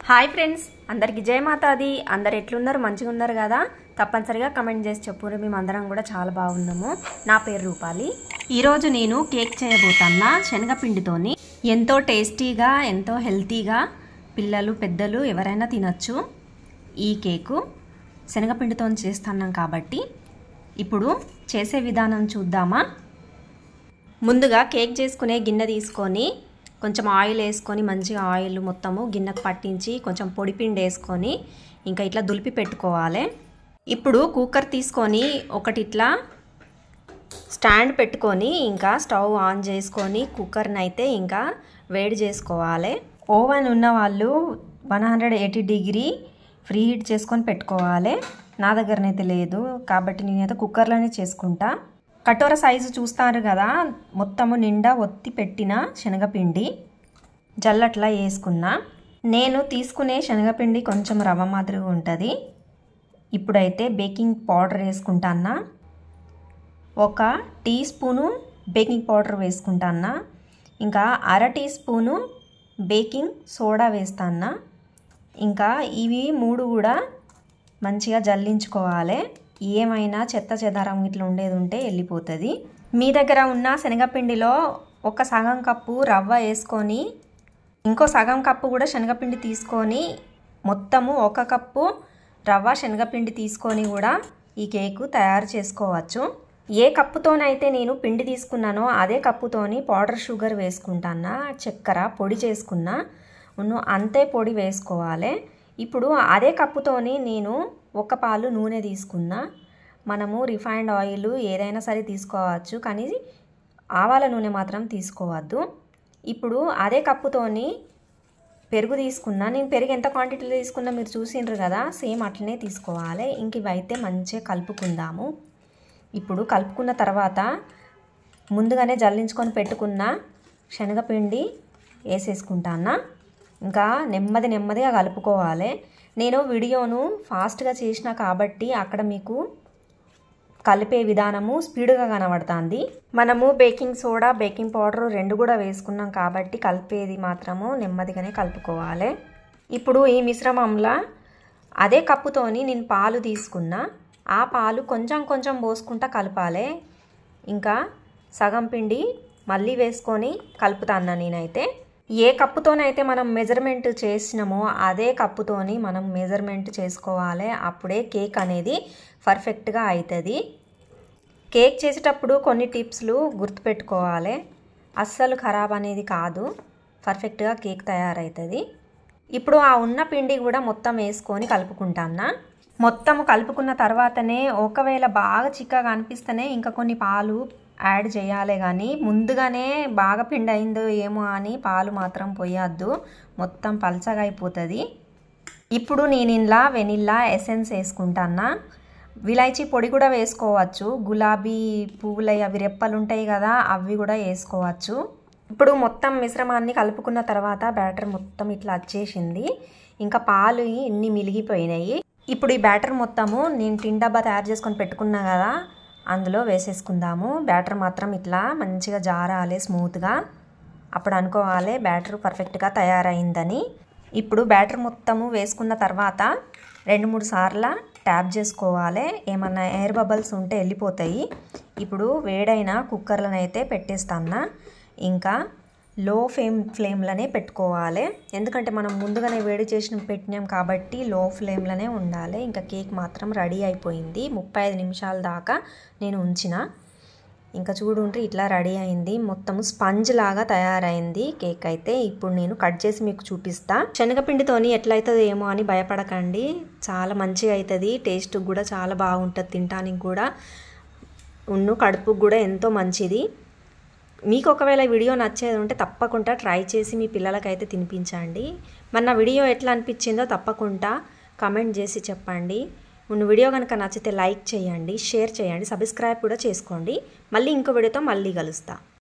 Hi friends, అందరికి జై మాతాది. అందరు ఎట్లున్నారు? మంచిగా ఉన్నారు కదా? తప్పనిసరిగా కమెంట్ చేసి చెప్పురు. మేము అందరం కూడా చాలా బాగున్నాము. నా పేరు రూపాలి. ఈరోజు నేను కేక్ చేయబోతున్నా శనగపిండితోని. ఎంతో టేస్టీగా, ఎంతో హెల్తీగా పిల్లలు పెద్దలు ఎవరైనా తినచ్చు. ఈ కేకు శనగపిండితో చేస్తున్నాం కాబట్టి ఇప్పుడు చేసే విధానం చూద్దామా? ముందుగా కేక్ చేసుకునే గిన్నె తీసుకొని కొంచెం ఆయిల్ వేసుకొని మంచిగా ఆయిల్ మొత్తము గిన్నెకు పట్టించి కొంచెం పొడిపిండి వేసుకొని ఇంకా ఇట్లా దులిపి పెట్టుకోవాలి. ఇప్పుడు కుక్కర్ తీసుకొని ఒకటి ఇట్లా స్టాండ్ పెట్టుకొని ఇంకా స్టవ్ ఆన్ చేసుకొని కుక్కర్ని అయితే ఇంకా వేడి చేసుకోవాలి. ఓవెన్ ఉన్న వాళ్ళు 180 డిగ్రీ ఫ్రీ హీట్ చేసుకొని పెట్టుకోవాలి. నా దగ్గరనైతే లేదు కాబట్టి నేనైతే కుక్కర్లోనే చేసుకుంటా. కటోర సైజు చూస్తారు కదా, మొత్తము నిండా ఒత్తి పెట్టిన శనగపిండి జల్లట్లా వేసుకున్నా. నేను తీసుకునే శనగపిండి కొంచెం రవ్వ మాదిరిగా ఉంటుంది. ఇప్పుడైతే బేకింగ్ పౌడర్ వేసుకుంటానా. 1 టీ స్పూను బేకింగ్ పౌడర్ వేసుకుంటానా. ఇంకా 1/2 టీ స్పూను బేకింగ్ సోడా వేస్తానా. ఇంకా ఇవి 3 కూడా మంచిగా జల్లించుకోవాలి. ఏమైనా చెత్త చెదారం ఇట్లా ఉండేది ఉంటే వెళ్ళిపోతుంది. మీ దగ్గర ఉన్న శనగపిండిలో ఒక సగం కప్పు రవ్వ వేసుకొని ఇంకో సగం కప్పు కూడా శనగపిండి తీసుకొని మొత్తము 1 కప్పు రవ్వ శనగపిండి తీసుకొని కూడా ఈ కేకు తయారు చేసుకోవచ్చు. ఏ కప్పుతోనైతే నేను పిండి తీసుకున్నానో అదే కప్పుతోని పౌడర్ షుగర్ వేసుకుంటానా. చక్కెర పొడి చేసుకున్నా అంతే పొడి వేసుకోవాలి. ఇప్పుడు అదే కప్పుతోని నేను 1 పాలు నూనె తీసుకున్నా. మనము రిఫైన్డ్ ఆయిల్ ఏదైనా సరే తీసుకోవచ్చు, కానీ ఆవాల నూనె మాత్రం తీసుకోవద్దు. ఇప్పుడు అదే కప్పుతోని పెరుగు తీసుకున్నా. నేను పెరుగు ఎంత క్వాంటిటీలో తీసుకున్నా మీరు చూసిండ్రు కదా, సేమ్ అట్లనే తీసుకోవాలి. ఇంక ఇవైతే మంచిగా కలుపుకుందాము. ఇప్పుడు కలుపుకున్న తర్వాత ముందుగానే జల్లించుకొని పెట్టుకున్న శనగపిండి వేసేసుకుంటానా. ఇంకా నెమ్మదిగా కలుపుకోవాలి. నేను వీడియోను ఫాస్ట్గా చేసిన కాబట్టి అక్కడ మీకు కలిపే విధానము స్పీడ్గా కనబడుతుంది. మనము బేకింగ్ సోడా బేకింగ్ పౌడర్ 2 కూడా వేసుకున్నాం కాబట్టి కలిపేది మాత్రము నెమ్మదిగానే కలుపుకోవాలి. ఇప్పుడు ఈ మిశ్రమంలో అదే కప్పుతోని నేను పాలు తీసుకున్నా. ఆ పాలు కొంచెం పోసుకుంటా కలపాలి. ఇంకా సగం పిండి మళ్ళీ వేసుకొని కలుపుతాను. నేనైతే ఏ కప్పుతోనైతే మనం మెజర్మెంట్ చేసినామో అదే కప్పుతోని మనం మెజర్మెంట్ చేసుకోవాలి. అప్పుడే కేక్ అనేది పర్ఫెక్ట్గా అవుతుంది. కేక్ చేసేటప్పుడు కొన్ని టిప్స్లు గుర్తుపెట్టుకోవాలి. అస్సలు ఖరాబ్ అనేది కాదు, పర్ఫెక్ట్గా కేక్ తయారవుతుంది. ఇప్పుడు ఆ ఉన్న పిండి కూడా మొత్తం వేసుకొని కలుపుకుంటాను. మొత్తం కలుపుకున్న తర్వాతనే ఒకవేళ బాగా చిక్కగా అనిపిస్తేనే ఇంకా కొన్ని పాలు యాడ్ చేయాలి, కానీ ముందుగానే బాగా పిండి అయిందో ఏమో అని పాలు మాత్రం పోయొద్దు, మొత్తం పల్చగా అయిపోతుంది. ఇప్పుడు నేను ఇలా వెనిల్లా ఎసెన్స్ వేసుకుంటానా. విలాయచీ పొడి కూడా వేసుకోవచ్చు. గులాబీ పువ్వులు అవి రెప్పలు ఉంటాయి కదా, అవి కూడా వేసుకోవచ్చు. ఇప్పుడు మొత్తం మిశ్రమాన్ని కలుపుకున్న తర్వాత బ్యాటర్ మొత్తం ఇట్లా వచ్చేసింది. ఇంకా పాలు ఇన్ని మిలిగిపోయినాయి. ఇప్పుడు ఈ బ్యాటర్ మొత్తము నేను టిన్ డబ్బా తయారు చేసుకొని పెట్టుకున్నా కదా, అందులో వేసేసుకుందాము. బ్యాటర్ మాత్రం ఇట్లా మంచిగా జారాలి స్మూత్గా. అప్పుడు అనుకోవాలి బ్యాటర్ పర్ఫెక్ట్గా తయారైందని. ఇప్పుడు బ్యాటర్ మొత్తము వేసుకున్న తర్వాత 2-3 సార్లు ట్యాప్ చేసుకోవాలి. ఏమన్నా ఎయిర్ బబుల్స్ ఉంటే వెళ్ళిపోతాయి. ఇప్పుడు వేడైన కుక్కర్లనైతే పెట్టేస్తాను. ఇంకా లో ఫ్లేమ్లోనే పెట్టుకోవాలి, ఎందుకంటే మనం ముందుగానే వేడి చేసి పెట్టినాం కాబట్టి లో ఫ్లేమ్లోనే ఉండాలి. ఇంకా కేక్ మాత్రం రెడీ అయిపోయింది. 35 నిమిషాల దాకా నేను ఉంచిన. ఇంకా చూడుంటే ఇట్లా రెడీ అయింది. మొత్తము స్పంజ్ లాగా తయారైంది కేక్ అయితే. ఇప్పుడు నేను కట్ చేసి మీకు చూపిస్తా. శనగపిండితోని ఎట్లయితుంది ఏమో అని భయపడకండి, చాలా మంచిగా అవుతుంది. టేస్ట్ కూడా చాలా బాగుంటుంది, తినడానికి కూడా కడుపుకు కూడా ఎంతో మంచిది. మీకు ఒకవేళ వీడియో నచ్చేది ఉంటే తప్పకుండా ట్రై చేసి మీ పిల్లలకైతే తినిపించండి. మన వీడియో ఎట్లా అనిపించిందో తప్పకుండా కమెంట్ చేసి చెప్పండి. వీడియో కనుక నచ్చితే లైక్ చేయండి, షేర్ చేయండి, సబ్స్క్రైబ్ కూడా చేసుకోండి. మళ్ళీ ఇంకో వీడియోతో మళ్ళీ కలుస్తా.